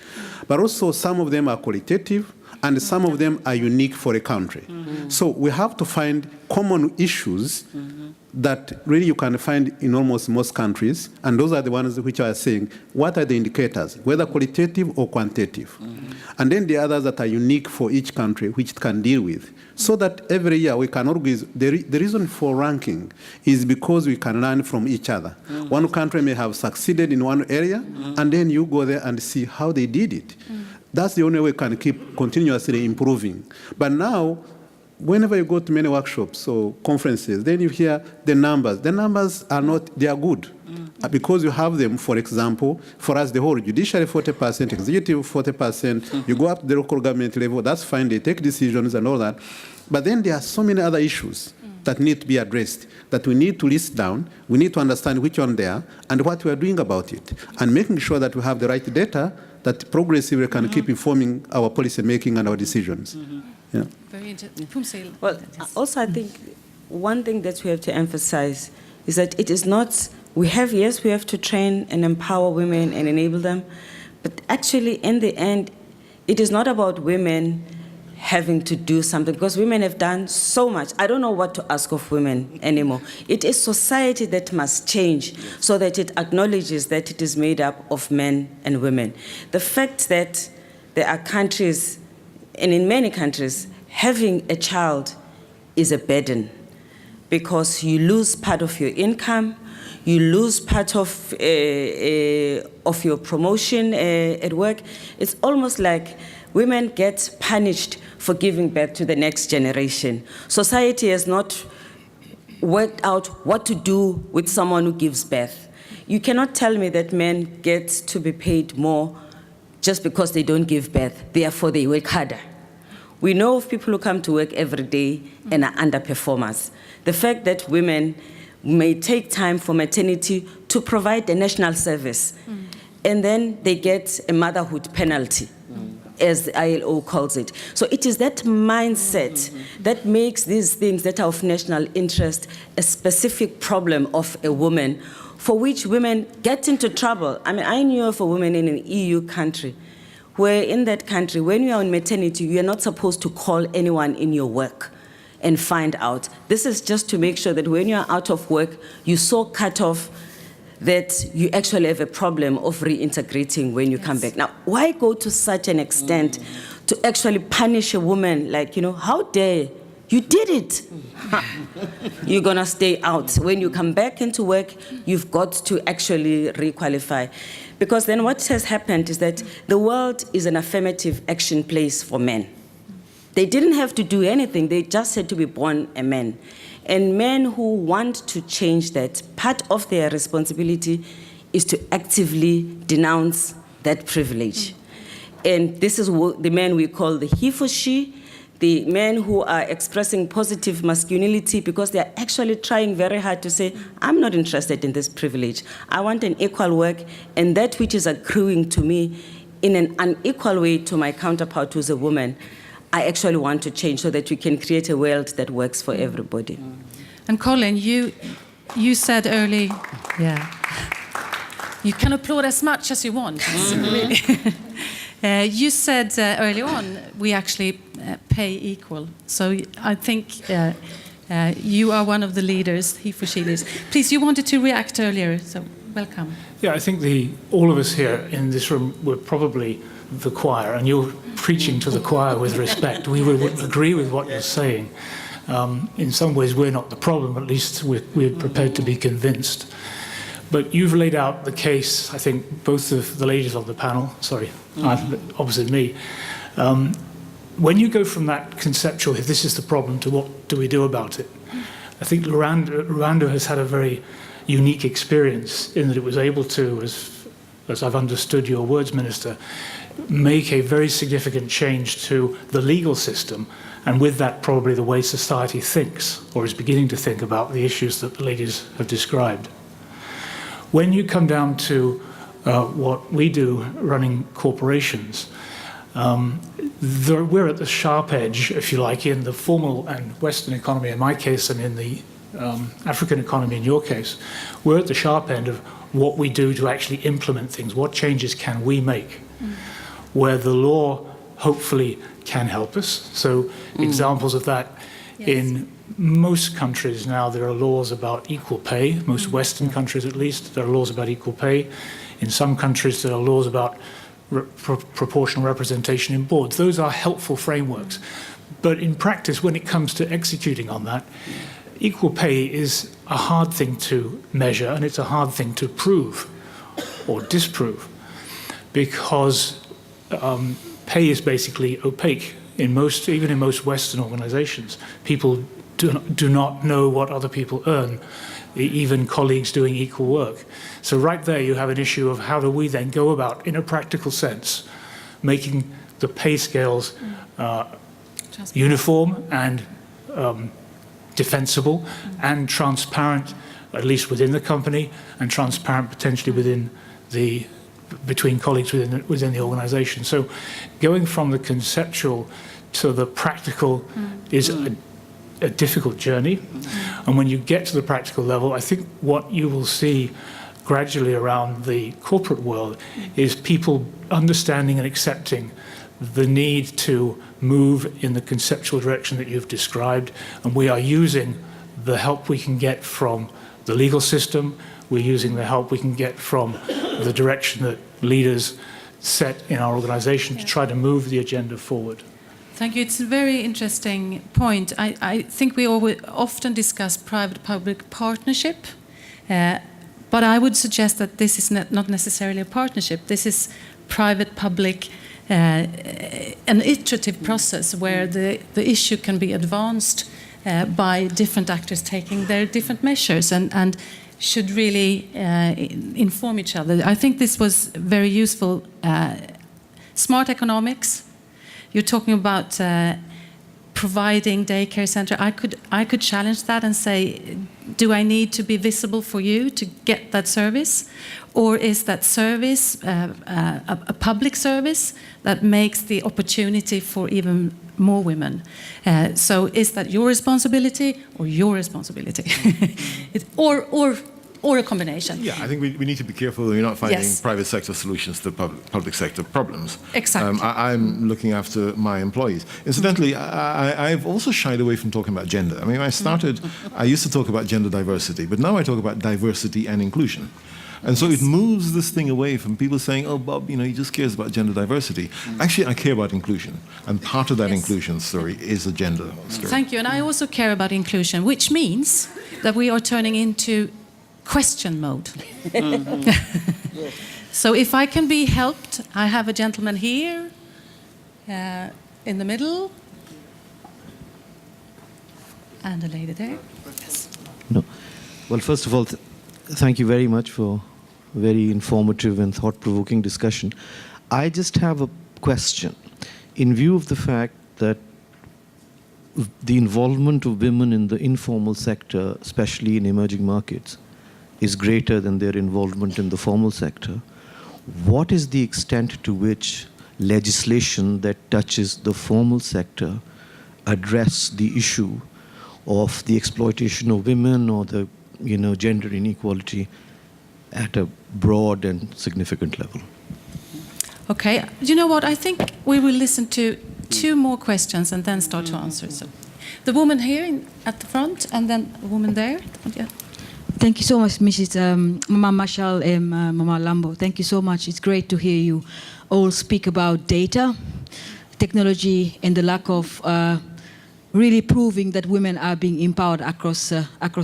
But also some of them are qualitative, and some of them are unique for a country. So we have to find common issues that really you can find in almost most countries, and those are the ones which are saying, what are the indicators, whether qualitative or quantitative? And then the others that are unique for each country, which it can deal with. So that every year we can always, the reason for ranking is because we can learn from each other. One country may have succeeded in one area, and then you go there and see how they did it. That's the only way we can keep continuously improving. But now, whenever you go to many workshops or conferences, then you hear the numbers. The numbers are not, they are good. Because you have them, for example, for us, the whole judiciary 40%, executive 40%, you go up to the local government level, that's fine, they take decisions and all that. But then there are so many other issues that need to be addressed, that we need to list down, we need to understand which one they are, and what we are doing about it, and making sure that we have the right data that progressively can keep informing our policy making and our decisions. Yeah. Very interesting. Well, also I think one thing that we have to emphasize is that it is not, we have to train and empower women and enable them, but actually in the end, it is not about women having to do something, because women have done so much. I don't know what to ask of women anymore. It is society that must change so that it acknowledges that it is made up of men and women. The fact that there are countries, and in many countries, having a child is a burden because you lose part of your income, you lose part of your promotion at work. It's almost like women get punished for giving birth to the next generation. Society has not worked out what to do with someone who gives birth. You cannot tell me that men get to be paid more just because they don't give birth, therefore they work harder. We know of people who come to work every day and are underperformers. The fact that women may take time for maternity to provide a national service, and then they get a motherhood penalty, as the ILO calls it. So it is that mindset that makes these things that are of national interest a specific problem of a woman, for which women get into trouble. I mean, I knew of a woman in an EU country where in that country, when you are on maternity, you are not supposed to call anyone in your work and find out. This is just to make sure that when you are out of work, you're so cut off that you actually have a problem of reintegrating when you come back. Now, why go to such an extent to actually punish a woman? Like, how dare you did it? You're gonna stay out. When you come back into work, you've got to actually requalify. Because then what has happened is that the world is an affirmative action place for men. They didn't have to do anything, they just had to be born a man. And men who want to change that, part of their responsibility is to actively denounce that privilege. And this is what the men we call the he for she, the men who are expressing positive masculinity because they are actually trying very hard to say, I'm not interested in this privilege. I want an equal work, and that which is accruing to me in an unequal way to my counterpart who's a woman, I actually want to change so that we can create a world that works for everybody. And Colin, you said early, yeah, you can applaud as much as you want. Really. You said early on, we actually pay equal. So I think you are one of the leaders, he for she leaders. Please, you wanted to react earlier, so welcome. Yeah, I think all of us here in this room were probably the choir, and you're preaching to the choir with respect. We would agree with what you're saying. In some ways, we're not the problem, at least we're prepared to be convinced. But you've laid out the case, I think, both of the ladies of the panel, sorry, opposite me. When you go from that conceptual, if this is the problem, to what do we do about it? I think Rwanda has had a very unique experience in that it was able to, as I've understood your words, Minister, make a very significant change to the legal system, and with that probably the way society thinks, or is beginning to think about the issues that the ladies have described. When you come down to what we do running corporations, we're at the sharp edge, if you like, in the formal and Western economy in my case, and in the African economy in your case. We're at the sharp end of what we do to actually implement things. What changes can we make? Where the law hopefully can help us. So examples of that, yes. In most countries now there are laws about equal pay, most Western countries at least, there are laws about equal pay. In some countries there are laws about proportional representation in boards. Those are helpful frameworks. But in practice, when it comes to executing on that, equal pay is a hard thing to measure, and it's a hard thing to prove or disprove, because pay is basically opaque. Even in most Western organizations, people do not know what other people earn, even colleagues doing equal work. So right there you have an issue of how do we then go about, in a practical sense, making the pay scales uniform and defensible and transparent, at least within the company, and transparent potentially between colleagues within the organization. So going from the conceptual to the practical is a difficult journey. And when you get to the practical level, I think what you will see gradually around the corporate world is people understanding and accepting the need to move in the conceptual direction that you've described. And we are using the help we can get from the legal system. We're using the help we can get from the direction that leaders set in our organization to try to move the agenda forward. Thank you. It's a very interesting point. I think we often discuss private-public partnership, but I would suggest that this is not necessarily a partnership. This is private-public, an iterative process where the issue can be advanced by different actors taking their different measures and should really inform each other. I think this was very useful. Smart economics. You're talking about providing daycare center. I could challenge that and say, do I need to be visible for you to get that service? Or is that service a public service that makes the opportunity for even more women? So is that your responsibility or your responsibility? Or a combination. Yeah, I think we need to be careful that we're not finding Yes. private sector solutions to public sector problems. Exactly. I'm looking after my employees. Incidentally, I've also shied away from talking about gender. I mean, I used to talk about gender diversity, but now I talk about diversity and inclusion. And so it moves this thing away from people saying, oh, Bob, he just cares about gender diversity. Actually, I care about inclusion. And part of that inclusion story is a gender story. Thank you. And I also care about inclusion, which means that we are turning into question mode. So if I can be helped, I have a gentleman here in the middle and a lady there. Yes. No. Well, first of all, thank you very much for a very informative and thought-provoking discussion. I just have a question. In view of the fact that the involvement of women in the informal sector, especially in emerging markets, is greater than their involvement in the formal sector, what is the extent to which legislation that touches the formal sector address the issue of the exploitation of women or the gender inequality at a broad and significant level? Okay, you know what? I think we will listen to 2 more questions and then start to answer. So, the woman here at the front, and then a woman there. Yeah. Thank you so much, Mrs. Mama Marshall and Mama Lambo. Thank you so much. It's great to hear you all speak about data, technology, and the lack of really proving that women are being empowered across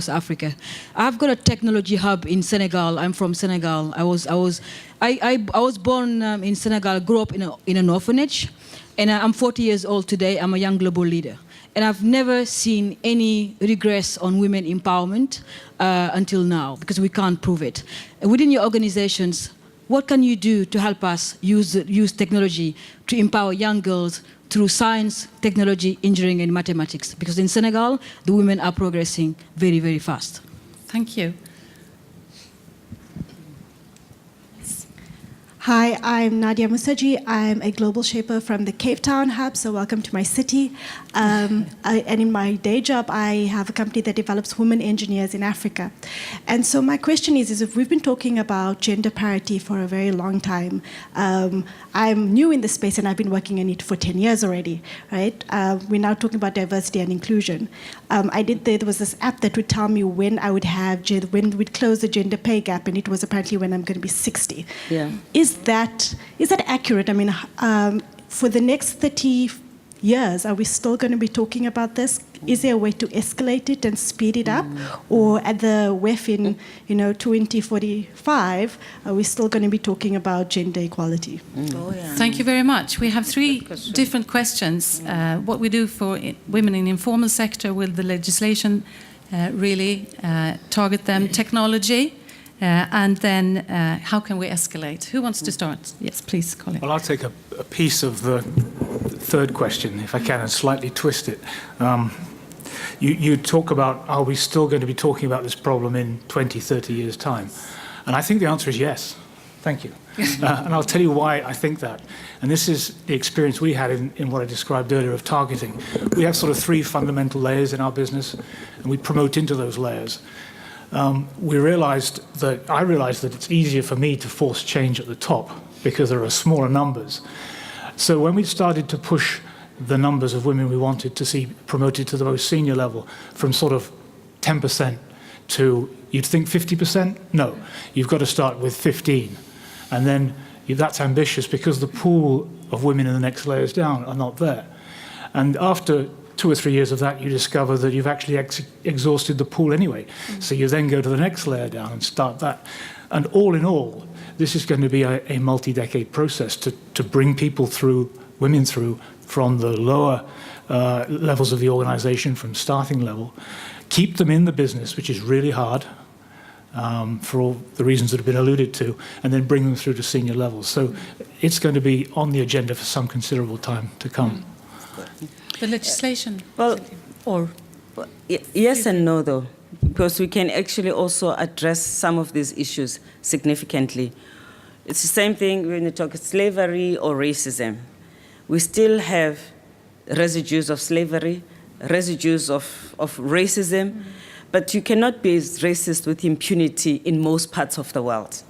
Africa. I've got a technology hub in Senegal. I'm from Senegal. I was born in Senegal, grew up in an orphanage, and I'm 40 years old today. I'm a young global leader. And I've never seen any regress on women empowerment until now, because we can't prove it. And within your organizations, what can you do to help us use technology to empower young girls through science, technology, engineering, and mathematics? Because in Senegal, the women are progressing very, very fast. Thank you. Hi, I'm Nadia Musaji. I'm a global shaper from the Cape Town hub, so welcome to my city. And in my day job, I have a company that develops women engineers in Africa. And so my question is if we've been talking about gender parity for a very long time, I'm new in the space and I've been working in it for 10 years already, right? We're now talking about diversity and inclusion. There was this app that would tell me when we'd close the gender pay gap, and it was apparently when I'm going to be 60. Yeah. Is that accurate? I mean, for the next 30 years, are we still going to be talking about this? Is there a way to escalate it and speed it up? Or at the WEF in 2045, are we still going to be talking about gender equality? Oh, yeah. Thank you very much. We have 3 different questions. What we do for women in the informal sector, will the legislation really target them? Technology? And then how can we escalate? Who wants to start? Yes, please, Colin. Well, I'll take a piece of the third question, if I can, and slightly twist it. You talk about, are we still going to be talking about this problem in 20, 30 years' time? And I think the answer is yes. Thank you. And I'll tell you why I think that. And this is the experience we had in what I described earlier of targeting. We have sort of 3 fundamental layers in our business, and we promote into those layers. I realized that it's easier for me to force change at the top because there are smaller numbers. So when we started to push the numbers of women we wanted to see promoted to the most senior level from sort of 10% to, you'd think 50%? No, you've got to start with 15. And then that's ambitious because the pool of women in the next layers down are not there. And after 2 or 3 years of that, you discover that you've actually exhausted the pool anyway. So you then go to the next layer down and start that. And all in all, this is going to be a multi-decade process to bring people through, women through, from the lower levels of the organization, from starting level, keep them in the business, which is really hard for all the reasons that have been alluded to, and then bring them through to senior levels. So it's going to be on the agenda for some considerable time to come. The legislation? Yes and no, though, because we can actually also address some of these issues significantly. It's the same thing when you talk slavery or racism. We still have residues of slavery, residues of racism, but you cannot be racist with impunity in most parts of the world.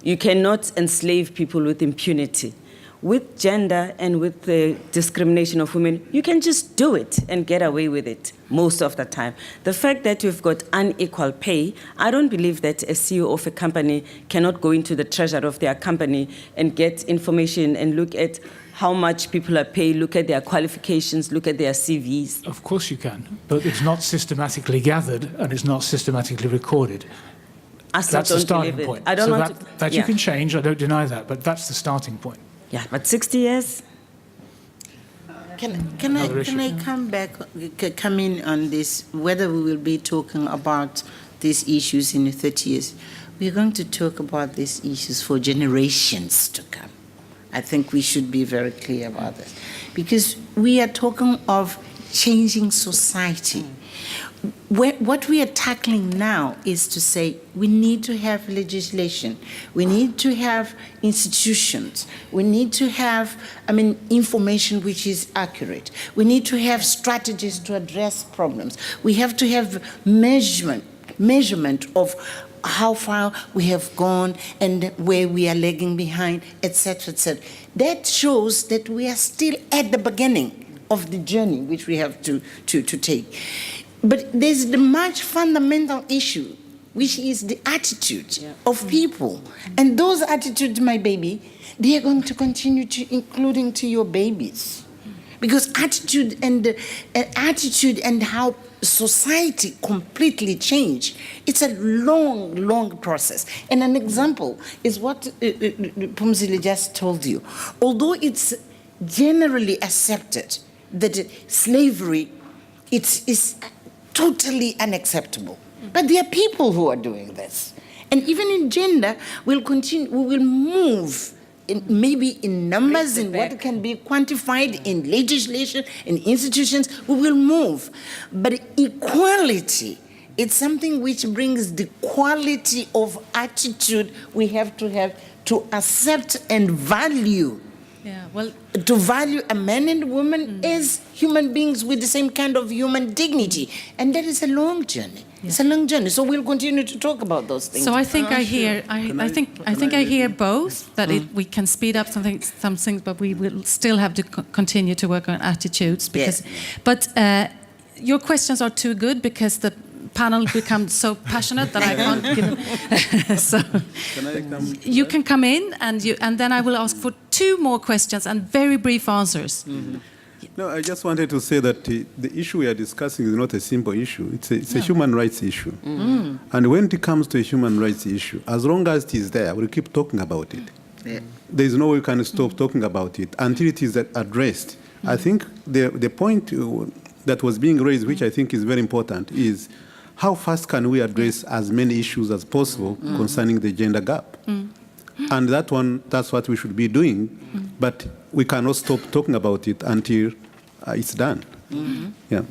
You cannot enslave people with impunity. With gender and with the discrimination of women, you can just do it and get away with it most of the time. The fact that we've got unequal pay, I don't believe that a CEO of a company cannot go into the treasury of their company and get information and look at how much people are paid, look at their qualifications, look at their CVs. Of course you can, but it's not systematically gathered and it's not systematically recorded. I still That's the don't starting believe it. point. I don't so want that to, you can change, I don't deny that, but that's the starting point. Yeah, but 60 years? Can I come in on this, whether we will be talking about these issues in 30 years? We're going to talk about these issues for generations to come. I think we should be very clear about this, because we are talking of changing society. What we are tackling now is to say we need to have legislation, we need to have institutions, we need to have, information which is accurate, we need to have strategies to address problems, we have to have measurement of how far we have gone and where we are lagging behind, etc., etc. That shows that we are still at the beginning of the journey which we have to take. But there's the much fundamental issue, which is the attitude of people. And those attitudes, my baby, they are going to continue to, including to your babies. Because attitude and how society completely changed, it's a long, long process. And an example is what Pumzile just told you. Although it's generally accepted that slavery is totally unacceptable, but there are people who are doing this. And even in gender, we will move maybe in numbers, in what can be quantified in legislation, in institutions, we will move. But equality, it's something which brings the quality of attitude we have to accept and value. Yeah, well, to value a man and a woman as human beings with the same kind of human dignity. And that is a long journey. Yeah. It's a long journey. So we'll continue to talk about those things. So I think I hear both, that we can speed up some things, but we will still have to continue to work on attitudes. Because, yes. But your questions are too good, because the panel becomes so passionate that I can't give them. So you can come in, and then I will ask for 2 more questions and very brief answers. Mm-hmm. No, I just wanted to say that the issue we are discussing is not a simple issue. It's a human rights issue. Mm-hmm. And when it comes to a human rights issue, as long as it is there, we'll keep talking about it. Yeah. There is no way we can stop talking about it until it is addressed. Mm-hmm. I think the point that was being raised, which I think is very important, is how fast can we address as many issues as possible concerning the gender gap? And that's what we should be doing, but we cannot stop talking about it until it's done. Yeah.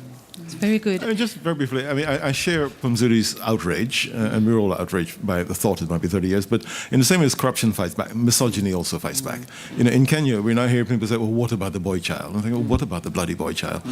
It's very good. Just very briefly, I share Pumzile's outrage, and we're all outraged by the thought it might be 30 years, but in the same way as corruption fights back, misogyny also fights back. In Kenya, we're now hearing people say, well, what about the boy child? And I think, well, what about the bloody boy child?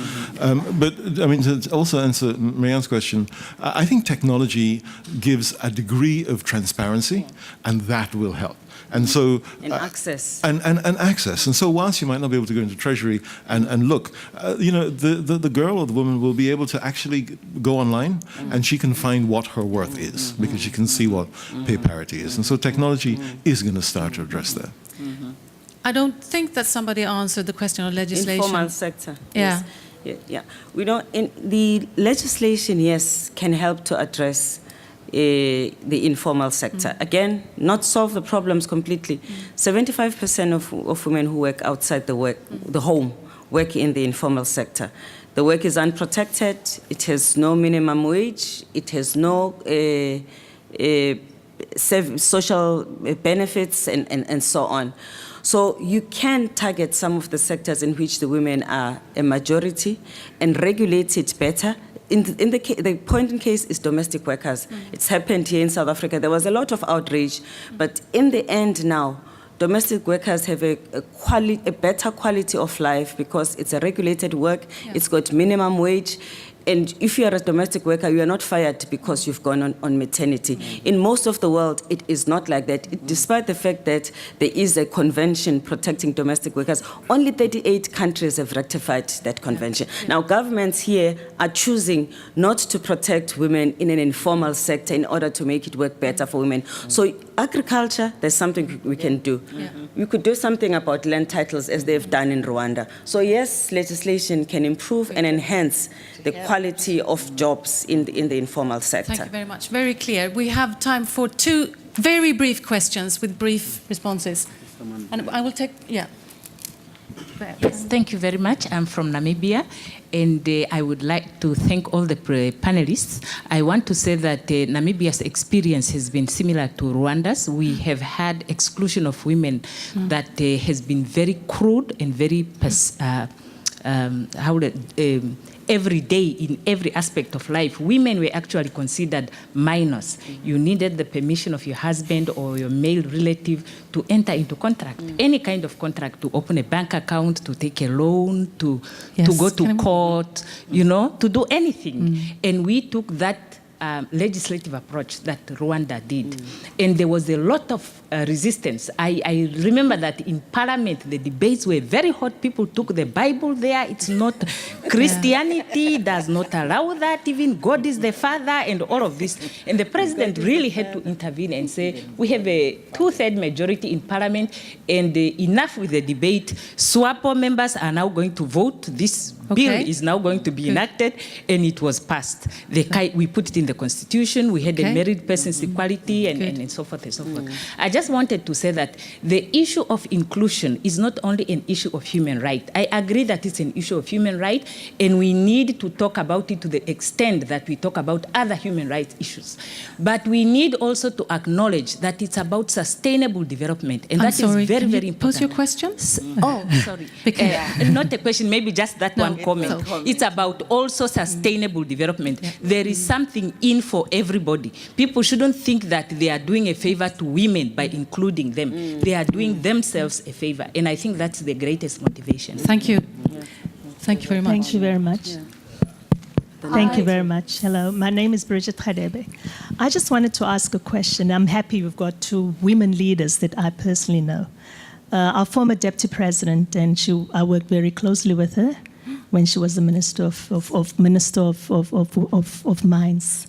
But, to also answer Marianne's question, I think technology gives a degree of transparency, and that will help. And so access and access. And so whilst you might not be able to go into Treasury and look, the girl or the woman will be able to actually go online and she can find what her worth is, because she can see what pay parity is. And so technology is going to start to address that. I don't think that somebody answered the question on legislation. Informal sector. Yeah. Yes. Yeah. We don't. In the legislation, yes, can help to address the informal sector. Again, not solve the problems completely. 75% of women who work outside the home work in the informal sector. The work is unprotected, it has no minimum wage, it has no social benefits and so on. So you can target some of the sectors in which the women are a majority and regulate it better. The point in case is domestic workers. It's happened here in South Africa. There was a lot of outrage, but in the end now, domestic workers have a better quality of life because it's a regulated work, it's got minimum wage, and if you are a domestic worker, you are not fired because you've gone on maternity. In most of the world, it is not like that. Despite the fact that there is a convention protecting domestic workers, only 38 countries have ratified that convention. Now, governments here are choosing not to protect women in an informal sector in order to make it work better for women. So agriculture, there's something we can do. We could do something about land titles as they've done in Rwanda. So yes, legislation can improve and enhance the quality quality of jobs in the informal sector. Thank you very much. Very clear. We have time for 2 very brief questions with brief responses. And I will take, yeah. Yes, thank you very much. I'm from Namibia, and I would like to thank all the panelists. I want to say that Namibia's experience has been similar to Rwanda's. We have had exclusion of women that has been very crude and very every day in every aspect of life. Women were actually considered minors. You needed the permission of your husband or your male relative to enter into contract, any kind of contract, to open a bank account, to take a loan, to go to court, you know, to do anything. And we took that legislative approach that Rwanda did. And there was a lot of resistance. I remember that in Parliament, the debates were very hot. People took the Bible there. It's not Christianity does not allow that. Even God is the Father and all of this. And the president really had to intervene and say, we have a 2/3 majority in Parliament, and enough with the debate. SWAPO members are now going to vote. This bill is now going to be enacted, and it was passed. We put it in the Constitution. We had a married person's equality and so forth and so forth. I just wanted to say that the issue of inclusion is not only an issue of human right. I agree that it's an issue of human right, and we need to talk about it to the extent that we talk about other human rights issues. But we need also to acknowledge that it's about sustainable development, and that is very, very important. Pose your question? Oh, sorry. Not a question, maybe just that one comment. It's about also sustainable development. There is something in for everybody. People shouldn't think that they are doing a favor to women by including them. They are doing themselves a favor, and I think that's the greatest motivation. Thank you. Thank you very much. Thank you very much. Thank you very much. Hello, my name is Bridget Khadebe. I just wanted to ask a question. I'm happy we've got 2 women leaders that I personally know. Our former deputy president, and I worked very closely with her when she was the Minister of Mines.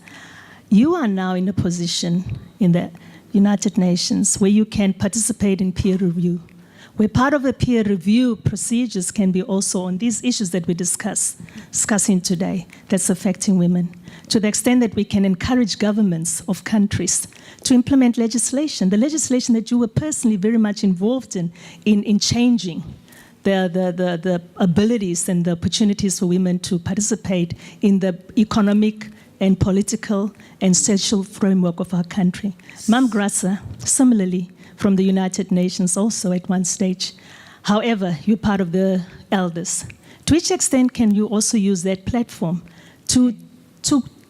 You are now in a position in the United Nations where you can participate in peer review, where part of the peer review procedures can be also on these issues that we're discussing today that's affecting women, to the extent that we can encourage governments of countries to implement legislation, the legislation that you were personally very much involved in changing the abilities and the opportunities for women to participate in the economic and political and social framework of our country. Mam Grasa, similarly, from the United Nations also at one stage. However, you're part of the elders. To which extent can you also use that platform to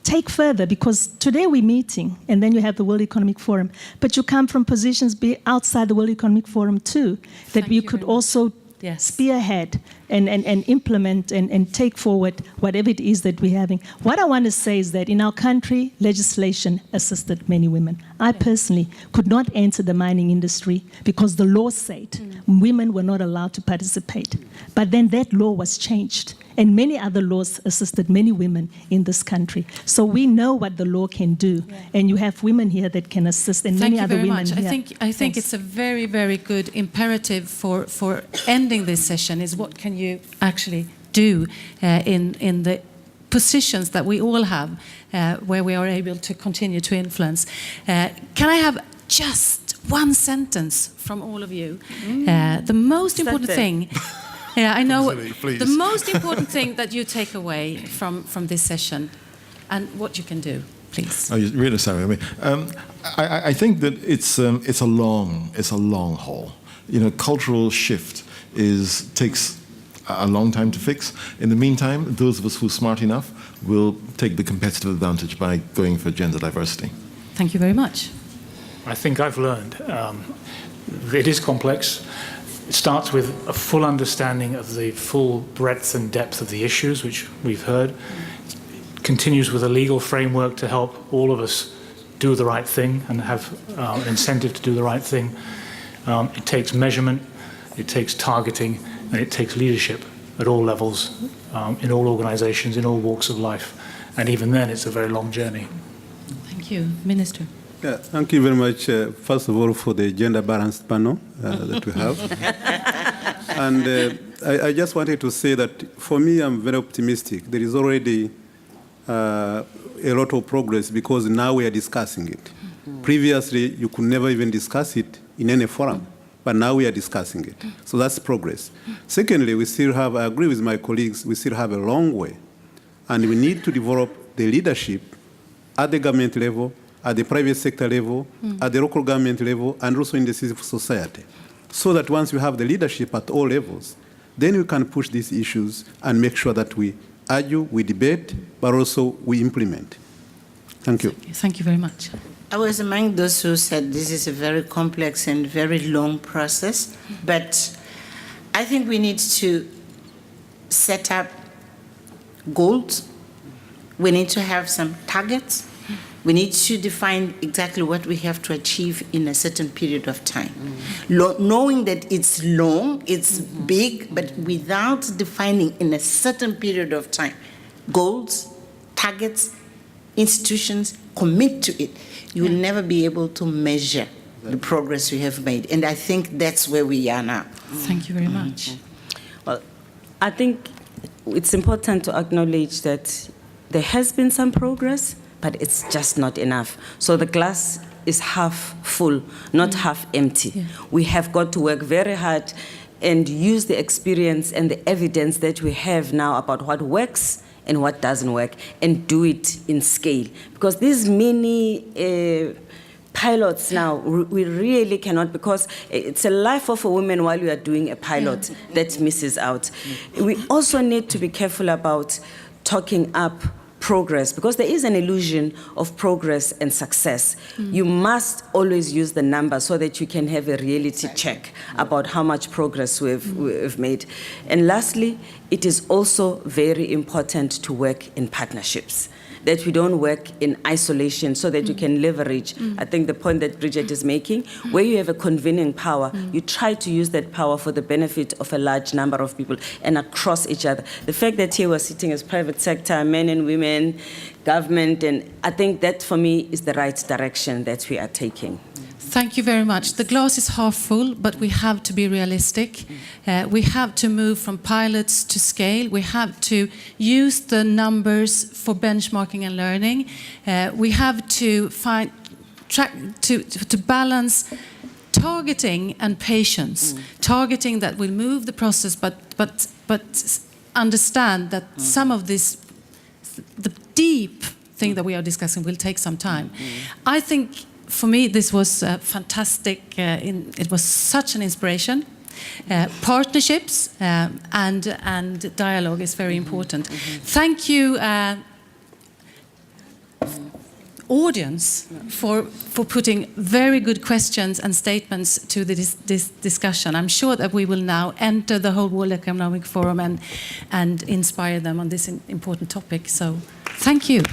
take further? Because today we're meeting, and then you have the World Economic Forum, but you come from positions outside the World Economic Forum too, that we could also spearhead and implement and take forward whatever it is that we're having. What I want to say is that in our country, legislation assisted many women. I personally could not enter the mining industry because the law said women were not allowed to participate. But then that law was changed, and many other laws assisted many women in this country. So we know what the law can do, and you have women here that can assist, and many other women here. I think it's a very, very good imperative for ending this session is what can you actually do in the positions that we all have where we are able to continue to influence. Can I have just one sentence from all of you? The most important thing... Yeah, I know. The most important thing that you take away from this session, and what you can do, please. Oh, you're really sorry. I think that it's a long haul. You know, cultural shift takes a long time to fix. In the meantime, those of us who are smart enough will take the competitive advantage by going for gender diversity. Thank you very much. I think I've learned it is complex. It starts with a full understanding of the full breadth and depth of the issues, which we've heard. It continues with a legal framework to help all of us do the right thing and have an incentive to do the right thing. It takes measurement, it takes targeting, and it takes leadership at all levels, in all organizations, in all walks of life. And even then, it's a very long journey. Thank you. Minister. Yeah, thank you very much, first of all, for the gender-balanced panel that we have. And I just wanted to say that, for me, I'm very optimistic. There is already a lot of progress because now we are discussing it. Previously, you could never even discuss it in any forum, but now we are discussing it. So that's progress. Secondly, we still have, I agree with my colleagues, we still have a long way, and we need to develop the leadership at the government level, at the private sector level, at the local government level, and also in the civil society. So that once you have the leadership at all levels, then we can push these issues and make sure that we argue, we debate, but also we implement. Thank you. Thank you very much. I was among those who said this is a very complex and very long process, but I think we need to set up goals. We need to have some targets. We need to define exactly what we have to achieve in a certain period of time. Knowing that it's long, it's big, but without defining in a certain period of time goals, targets, institutions commit to it, you will never be able to measure the progress we have made. And I think that's where we are now. Thank you very much. Well, I think it's important to acknowledge that there has been some progress, but it's just not enough. So the glass is half full, not half empty. Yeah. We have got to work very hard and use the experience and the evidence that we have now about what works and what doesn't work, and do it in scale. Because these many pilots now, we really cannot, because it's a life of a woman while you are doing a pilot that misses out. We also need to be careful about talking up progress, because there is an illusion of progress and success. You must always use the numbers so that you can have a reality check about how much progress we've made. And lastly, it is also very important to work in partnerships, that we don't work in isolation so that you can leverage. I think the point that Bridget is making, where you have a convening power, you try to use that power for the benefit of a large number of people and across each other. The fact that here we're sitting as private sector, men and women, government, and I think that for me is the right direction that we are taking. Thank you very much. The glass is half full, but we have to be realistic. We have to move from pilots to scale. We have to use the numbers for benchmarking and learning. We have to to balance targeting and patience. Targeting that will move the process, but understand that some of this, the deep thing that we are discussing, will take some time. I think, for me, this was fantastic. It was such an inspiration. Partnerships and dialogue is very important. Thank you, audience, for putting very good questions and statements to this discussion. I'm sure that we will now enter the whole World Economic Forum and inspire them on this important topic. So, thank you.